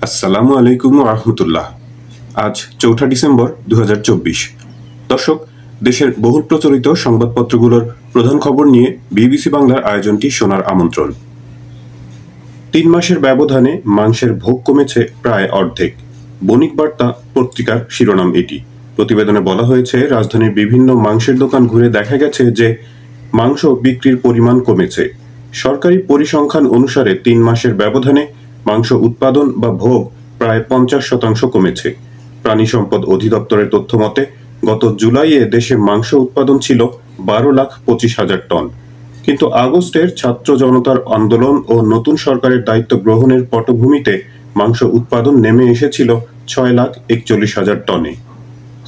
আসসালামু আলাইকুম রাহমাতুল্লাহ। আজ ৪ঠা ডিসেম্বর ২০২৪। দর্শক, দেশের বহুল প্রচলিত সংবাদপত্রগুলোর প্রধান খবর নিয়ে বিবিসি বাংলার আয়োজনটি শোনার আমন্ত্রণ। ৩ মাসের ব্যবধানে মাংসের ভোগ কমেছে প্রায় অর্ধেক। বণিক বার্তা পত্রিকার শিরোনাম এটি। প্রতিবেদনে বলা হয়েছে, রাজধানীর বিভিন্ন মাংসের দোকান ঘুরে দেখা গেছে যে মাংস বিক্রির পরিমাণ কমেছে। সরকারি পরিসংখ্যান অনুসারে ৩ মাসের ব্যবধানে মাংস উৎপাদন বা ভোগ প্রায় ৫০% কমেছে। প্রাণী সম্পদ অধিদপ্তরের তথ্য মতে গত জুলাইয়ে দেশে মাংস উৎপাদন ছিল ১২,২৫,০০০ টন। কিন্তু আগস্টের ছাত্র জনতার আন্দোলন ও নতুন সরকারের দায়িত্ব গ্রহণের পটভূমিতে মাংস উৎপাদন নেমে এসেছিল ৬,৪১,০০০ টনে।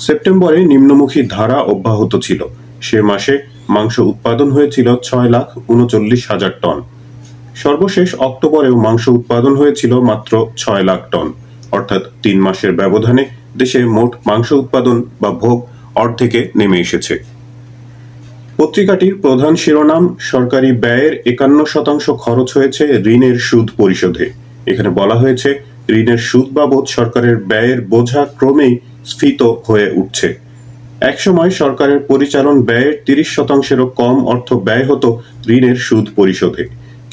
সেপ্টেম্বরে নিম্নমুখী ধারা অব্যাহত ছিল। সে মাসে মাংস উৎপাদন হয়েছিল ৬,৩৯,০০০ টন। সর্বশেষ অক্টোবরেও মাংস উৎপাদন হয়েছিল মাত্র ৬ লাখ টন। অর্থাৎ ৩ মাসের ব্যবধানে দেশে মোট মাংস উৎপাদন বা ভোগ অর্ধেকে নেমে এসেছে। পত্রিকাটির প্রধান শিরোনাম, সরকারি ব্যয়ের ৫১% খরচ হয়েছে ঋণের সুদ পরিশোধে। এখানে বলা হয়েছে, ঋণের সুদ বাবদ সরকারের ব্যয়ের বোঝা ক্রমেই স্ফীত হয়ে উঠছে। একসময় সরকারের পরিচালন ব্যয়ের ৩০%-এরও কম অর্থ ব্যয় হতো ঋণের সুদ পরিশোধে।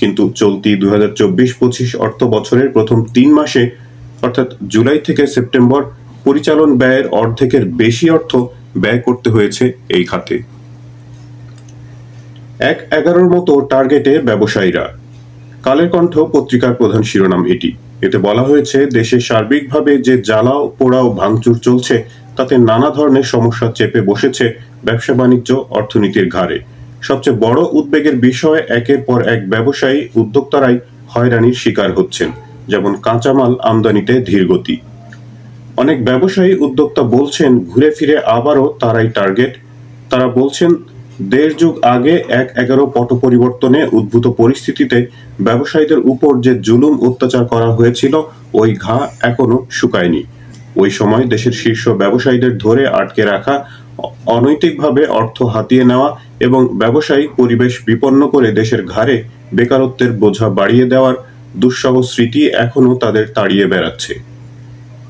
কিন্তু চলতি ২০২৪-২৫ অর্থ বছরের প্রথম ৩ মাসে অর্থাৎ জুলাই থেকে সেপ্টেম্বর পরিচালন ব্যয়ের অর্ধেকের বেশি অর্থ ব্যয় করতে হয়েছে এই খাতে। ১/১১ মতো টার্গেটে ব্যবসায়ীরা। কালের কণ্ঠ পত্রিকার প্রধান শিরোনাম এটি। এতে বলা হয়েছে, দেশে সার্বিকভাবে যে জ্বালাও পোড়াও ভাঙচুর চলছে তাতে নানা ধরনের সমস্যা চেপে বসেছে ব্যবসা বাণিজ্য অর্থনীতির ঘাড়ে। সবচেয়ে বড় উদ্বেগের বিষয়, একের পর এক ব্যবসায়ী উদ্যোক্তারাই হয়রানির শিকার হচ্ছেন। যেমন কাঁচামাল আমদানিতে ধীরগতি। অনেক ব্যবসায়ী উদ্যোক্তা বলছেন, ঘুরে ফিরে আবারও তারাই টার্গেট। তারা বলছেন, ১.৫ যুগ আগে ১/১১ পট পরিবর্তনে উদ্ভূত পরিস্থিতিতে ব্যবসায়ীদের উপর যে জুলুম অত্যাচার করা হয়েছিল, ওই ঘা এখনো শুকায়নি। ওই সময় দেশের শীর্ষ ব্যবসায়ীদের ধরে আটকে রাখা, অনৈতিকভাবে অর্থ হাতিয়ে নেওয়া এবং ব্যবসায়িক পরিবেশ বিপন্ন করে দেশের ঘাড়ে বেকারত্বের বোঝা বাড়িয়ে দেওয়ার দুঃসহ স্মৃতি এখনো তাদের তাড়িয়ে বেড়াচ্ছে।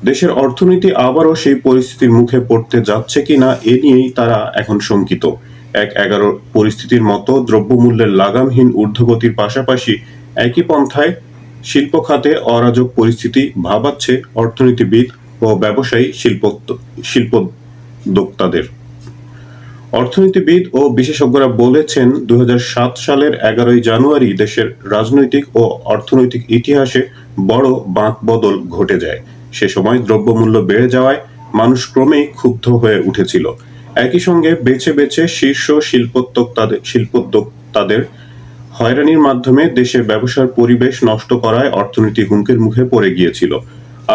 দেশের অর্থনীতি আবারও সেই পরিস্থিতির মুখে পড়তে যাচ্ছে কিনা এ নিয়েই তারা এখন শঙ্কিত। ১/১১ পরিস্থিতির মতো দ্রব্যমূল্যের লাগামহীন ঊর্ধ্বগতির পাশাপাশি একই পন্থায় শিল্প খাতে অরাজক পরিস্থিতি ভাবাচ্ছে অর্থনীতিবিদ ও ব্যবসায়ী শিল্পোদ্যোক্তাদের। অর্থনীতিবিদ ও বিশেষজ্ঞরা বলেছেন, ২০০৭ সালের ১১ই জানুয়ারি দেশের রাজনৈতিক ও অর্থনৈতিক ইতিহাসে বড় বাঁকবদল ঘটে যায়। সে সময় দ্রব্যমূল্য বেড়ে যাওয়ায় মানুষ ক্রমেই ক্ষুব্ধ হয়ে উঠেছিল। একই সঙ্গে বেছে বেছে শীর্ষ শিল্পোদ্যোক্তাদের হয়রানির মাধ্যমে দেশে ব্যবসার পরিবেশ নষ্ট করায় অর্থনীতি হুমকির মুখে পড়ে গিয়েছিল।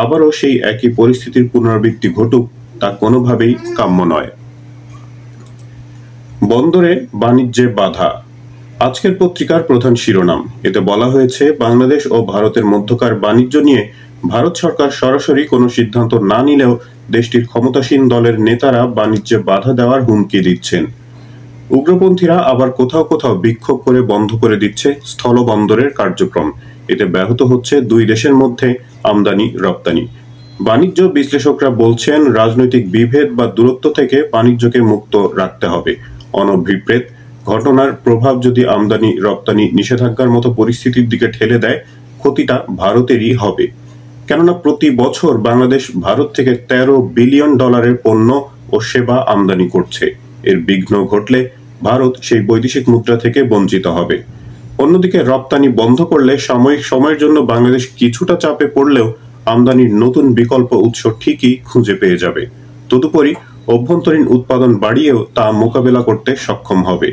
আবারও সেই একই পরিস্থিতির পুনরাবৃত্তি ঘটুক, তা কোনোভাবেই কাম্য নয়। বন্দরে বাণিজ্যে বাধা। আজকের পত্রিকার প্রধান শিরোনাম। এতে বলা হয়েছে, বাংলাদেশ ও ভারতের মধ্যকার বাণিজ্য নিয়ে ভারত সরকার সরাসরি কোনো সিদ্ধান্ত না নিলেও দেশটির ক্ষমতাসীন দলের নেতারা বাণিজ্যে বাধা দেওয়ার হুমকি দিচ্ছেন। উগ্রপন্থীরা আবার কোথাও কোথাও বিক্ষোভ করে বন্ধ করে দিচ্ছে স্থলবন্দরের কার্যক্রম। এতে ব্যাহত হচ্ছে দুই দেশের মধ্যে আমদানি রপ্তানি। বাণিজ্য বিশ্লেষকরা বলছেন, রাজনৈতিক বিভেদ বা দূরত্ব থেকে বাণিজ্যকে মুক্ত রাখতে হবে। অনভিপ্রেত ঘটনার প্রভাব যদি আমদানি রপ্তানি নিষেধাজ্ঞার মতো পরিস্থিতির দিকে ঠেলে দেয়, ক্ষতিটা ভারতেরই হবে। কেননা প্রতি বছর বাংলাদেশ ভারত থেকে $13 বিলিয়ন পণ্য ও সেবা আমদানি করছে। এর বিঘ্ন ঘটলে ভারত সেই বৈদেশিক মুদ্রা থেকে বঞ্চিত হবে। অন্যদিকে রপ্তানি বন্ধ করলে সাময়িক সময়ের জন্য বাংলাদেশ কিছুটা চাপে পড়লেও আমদানির নতুন বিকল্প উৎস ঠিকই খুঁজে পেয়ে যাবে। তদুপরি অভ্যন্তরীণ উৎপাদন বাড়িয়েও তা মোকাবেলা করতে সক্ষম হবে।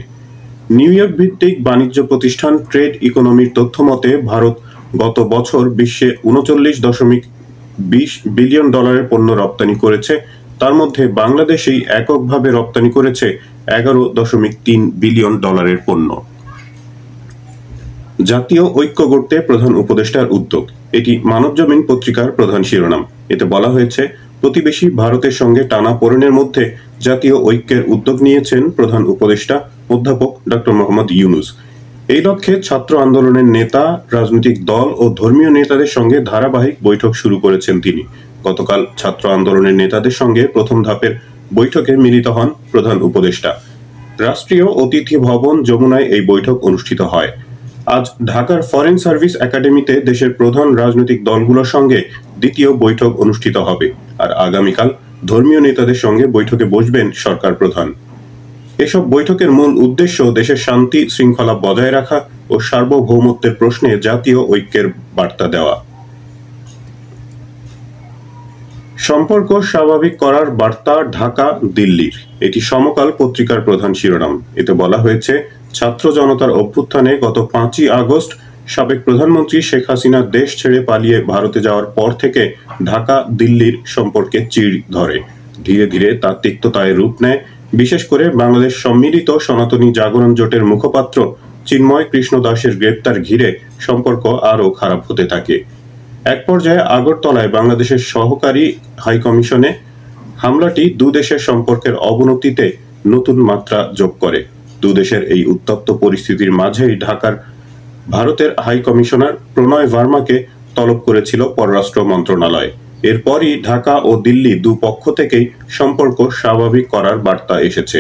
নিউ ইয়র্ক ভিত্তিক বাণিজ্য প্রতিষ্ঠান ট্রেড ইকোনমির তথ্য মতে ভারত গত বছর বিশ্বে $39.20 বিলিয়ন পণ্য রপ্তানি করেছে। তার মধ্যে বাংলাদেশই এককভাবে রপ্তানি করেছে $11.3 বিলিয়ন পণ্য। জাতীয় ঐক্য গড়তে প্রধান উপদেষ্টার উদ্যোগ। এটি মানবজমিন পত্রিকার প্রধান শিরোনাম। এতে বলা হয়েছে, প্রতিবেশী ভারতের সঙ্গে টানাপোড়েনের মধ্যে জাতীয় ঐক্যের উদ্যোগ নিয়েছেন প্রধান উপদেষ্টা অধ্যাপক ডক্টর মোহাম্মদ ইউনূস। এই লক্ষ্যে ছাত্র আন্দোলনের নেতা, রাজনৈতিক দল ও ধর্মীয় নেতাদের সঙ্গে ধারাবাহিক বৈঠক শুরু করেছেন তিনি। গতকাল ছাত্র আন্দোলনের নেতাদের সঙ্গে প্রথম ধাপের বৈঠকে মিলিত হন প্রধান উপদেষ্টা। রাষ্ট্রীয় অতিথি ভবন যমুনায় এই বৈঠক অনুষ্ঠিত হয়। আজ ঢাকার ফরেন সার্ভিস একাডেমিতে দেশের প্রধান রাজনৈতিক দলগুলোর সঙ্গে দ্বিতীয় বৈঠক অনুষ্ঠিত হবে, আর আগামীকাল ধর্মীয় নেতাদের সঙ্গে বৈঠকে বসবেন সরকার প্রধান। এসব বৈঠকের মূল উদ্দেশ্য দেশের শান্তি শৃঙ্খলা বজায় রাখা ও সার্বভৌমত্বের প্রশ্নে জাতীয় ঐক্যের বার্তা দেওয়া। সম্পর্ক স্বাভাবিক করার বার্তা ঢাকা দিল্লির, এটি সমকাল পত্রিকার প্রধান শিরোনাম। এতে বলা হয়েছে, ছাত্র জনতার অভ্যুত্থানে গত 5ই আগস্ট সাবেক প্রধানমন্ত্রী শেখ হাসিনা দেশ ছেড়ে পালিয়ে ভারতে যাওয়ার পর থেকে ঢাকা দিল্লির সম্পর্কে চিড় ধরে। ধীরে ধীরে তা তিক্ততায় রূপ নেয়। বিশেষ করে বাংলাদেশ সম্মিলিত সনাতনী জাগরণ জোটের মুখপাত্র চিন্ময় কৃষ্ণ দাসের গ্রেপ্তার ঘিরে সম্পর্ক আরও খারাপ হতে থাকে। এক পর্যায়ে আগরতলায় বাংলাদেশের সহকারী হাইকমিশনে হামলাটি দুদেশের সম্পর্কের অবনতিতে নতুন মাত্রা যোগ করে। দুদেশের এই উত্তপ্ত পরিস্থিতির মাঝেই ভারতের হাইকমিশনার প্রণয় ভার্মাকে তলব করেছিল পররাষ্ট্র মন্ত্রণালয়। এরপরই ঢাকা ও দিল্লি দুপক্ষ থেকেই সম্পর্ক স্বাভাবিক করার বার্তা এসেছে।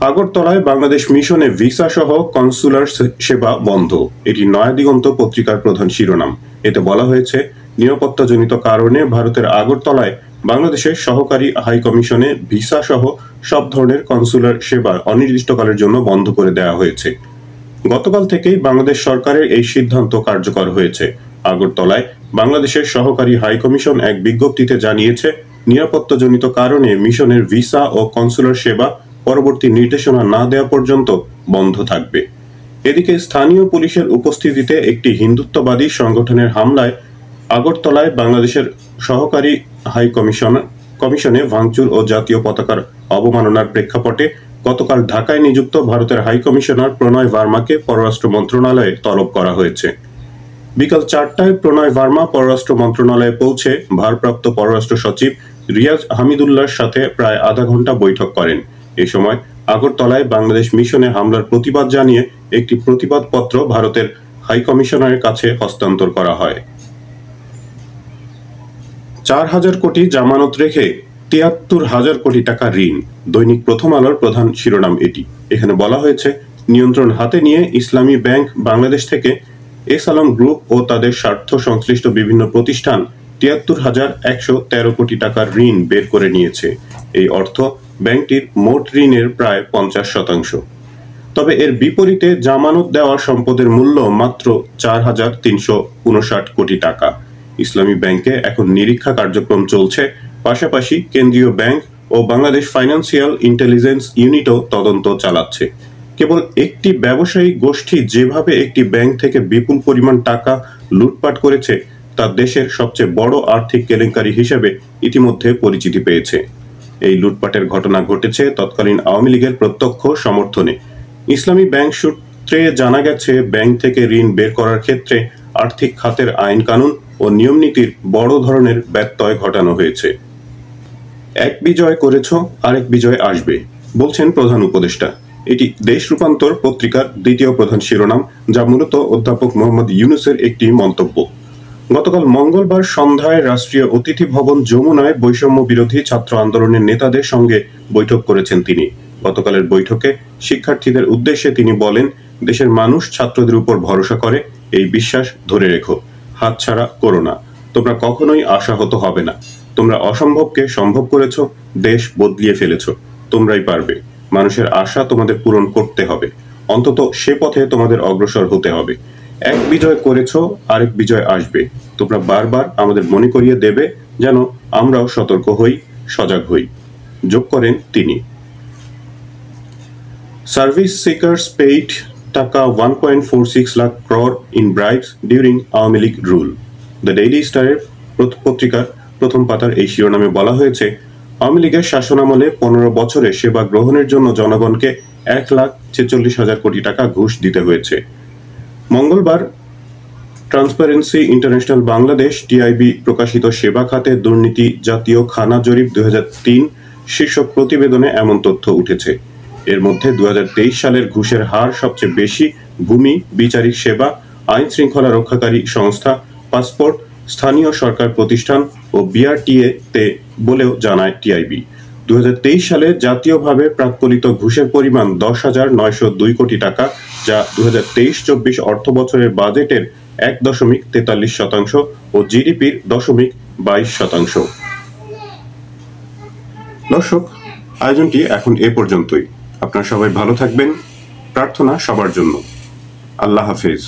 আগরতলায় বাংলাদেশ মিশনে ভিসা সহ কনসুলার সেবা বন্ধ, এটি নয়াদিগন্ত পত্রিকার প্রধান শিরোনাম। এতে বলা হয়েছে, নিরাপত্তাজনিত কারণে ভারতের আগরতলায় বাংলাদেশের সহকারী হাইকমিশনে ভিসা সহ সব ধরনের কনসুলার সেবা অনির্দিষ্টকালের জন্য বন্ধ করে দেওয়া হয়েছে। গতকাল থেকেই বাংলাদেশ সরকারের এই সিদ্ধান্ত কার্যকর হয়েছে। আগরতলায় বাংলাদেশের সহকারী হাইকমিশন এক বিজ্ঞপ্তিতে জানিয়েছে, নিরাপত্তাজনিত কারণে মিশনের ভিসা ও কনসুলার সেবা পরবর্তী নির্দেশনা না দেওয়া পর্যন্ত বন্ধ থাকবে। এদিকে স্থানীয় পুলিশের উপস্থিতিতে একটি হিন্দুত্ববাদী সংগঠনের হামলায় আগরতলায় বাংলাদেশের সহকারী হাইকমিশনে ভাঙচুর ও জাতীয় পতাকার অবমাননার প্রেক্ষাপটে গতকাল ঢাকায় নিযুক্ত ভারতের হাইকমিশনার প্রণয় ভার্মাকে পররাষ্ট্র মন্ত্রণালয়ে তলব করা হয়েছে। বিকাল 4টায় প্রণয় ভার্মা পররাষ্ট্র মন্ত্রণালয়ে পৌঁছে ভারপ্রাপ্ত পররাষ্ট্র সচিব রিয়াজ হামিদুল্লাহর সাথে প্রায় আধা ঘন্টা বৈঠক করেন। এ সময় আগরতলায় বাংলাদেশ মিশনে হামলার প্রতিবাদ জানিয়ে একটি প্রতিবাদপত্র ভারতের হাইকমিশনারের কাছে হস্তান্তর করা হয়। 4,000 কোটি জামানত রেখে 73,000 কোটি টাকা ঋণ, দৈনিক প্রথম আলোর প্রধান শিরোনাম এটি। এখানে বলা হয়েছে, নিয়ন্ত্রণ হাতে নিয়ে ইসলামী ব্যাংক বাংলাদেশ থেকে এস আলম গ্রুপ ও তাদের স্বার্থ সংশ্লিষ্ট বিভিন্ন প্রতিষ্ঠান 73,113 কোটি টাকার ঋণ বের করে নিয়েছে। এই অর্থ ব্যাংকটির মোট ঋণের প্রায় 50%। তবে এর বিপরীতে জামানত দেওয়া সম্পদের মূল্য মাত্র 4,359 কোটি টাকা। ইসলামী ব্যাংকে এখন নিরীক্ষা কার্যক্রম চলছে। পাশাপাশি কেন্দ্রীয় ব্যাংক ও বাংলাদেশ ফাইন্যান্সিয়াল ইন্টেলিজেন্স ইউনিটও তদন্ত চালাচ্ছে। কেবল একটি ব্যবসায়ী গোষ্ঠী যেভাবে একটি ব্যাংক থেকে বিপুল পরিমাণ টাকা লুটপাট করেছে, তা দেশের সবচেয়ে বড় আর্থিক কেলেঙ্কারি হিসেবে ইতিমধ্যে পরিচিতি পেয়েছে। এই লুটপাটের ঘটনা ঘটেছে তৎকালীন আওয়ামী লীগের প্রত্যক্ষ সমর্থনে। ইসলামী ব্যাংক সূত্রে জানা গেছে, ব্যাংক থেকে ঋণ বের করার ক্ষেত্রে আর্থিক খাতের আইন কানুন ও নিয়মনীতির বড় ধরনের ব্যত্যয় ঘটানো হয়েছে। এক বিজয় করেছ, আরেক বিজয় আসবে, বলছেন প্রধান উপদেষ্টা। এটি দেশ রূপান্তর পত্রিকার দ্বিতীয় প্রধান শিরোনাম, যা মূলত অধ্যাপক মোহাম্মদ ইউনূসের একটি মন্তব্য। গতকাল মঙ্গলবার সন্ধ্যায় রাষ্ট্রীয় অতিথি ভবন যমুনায় বৈষম্য বিরোধী ছাত্র আন্দোলনের নেতাদের সঙ্গে বৈঠক করেছেন তিনি। গতকালের বৈঠকে শিক্ষার্থীদের উদ্দেশ্যে তিনি বলেন, দেশের মানুষ ছাত্রদের উপর ভরসা করে, এই বিশ্বাস ধরে রেখো, হাতছাড়া করো না। তোমরা কখনোই আশাহত হবে না। তোমরা অসম্ভবকে সম্ভব করেছ, দেশ বদলিয়ে ফেলেছ, তোমরাই পারবে। মানুষের আশা তোমাদের পূরণ করতে হবে, অন্তত সে পথে তোমাদের অগ্রসর হতে হবে। এক বিজয় করেছ, আরেক বিজয় আসবে। তোমরা বারবার আমাদের মনে করিয়ে দেবে যেন আমরাও সতর্ক হই, সজাগ হই, যোগ করেন তিনি। সার্ভিস সিকার্স পেইড টাকা 1.46 lakh crore in bribes during Awami League rule. The daily স্টারের পত্রিকার প্রথম পাতার এই শিরোনামে বলা হয়েছে, আওয়ামী লীগের শাসনামলে 15 বছরে সেবা গ্রহণের জন্য জনগণকে 1,46,000 কোটি টাকা ঘুষ দিতে হয়েছে। মঙ্গলবার ট্রান্সপারেন্সি ইন্টারন্যাশনাল বাংলাদেশ টিআইবি প্রকাশিত সেবা খাতে দুর্নীতি জাতীয় খানা জরিপ 2003 শীর্ষক প্রতিবেদনে এমন তথ্য উঠেছে। এর মধ্যে 2023 সালের ঘুষের হার সবচেয়ে বেশি ভূমি বিচারিক সেবা, আইন শৃঙ্খলা রক্ষাকারী সংস্থা, পাসপোর্ট, স্থানীয় সরকার প্রতিষ্ঠান ও বিআরটিএ তে বলেও জানায় টিআইবি। 2023 সালে জাতীয়ভাবে প্রাক্কলিত ঘুষের পরিমাণ 10,902 কোটি টাকা, যা 2023-24 অর্থবছরের বাজেটের 1.43% ও জিডিপির 0.22%। দর্শক, আয়োজনটি এখন এ পর্যন্তই। আপনারা সবাই ভালো থাকবেন, প্রার্থনা সবার জন্য। আল্লাহ হাফেজ।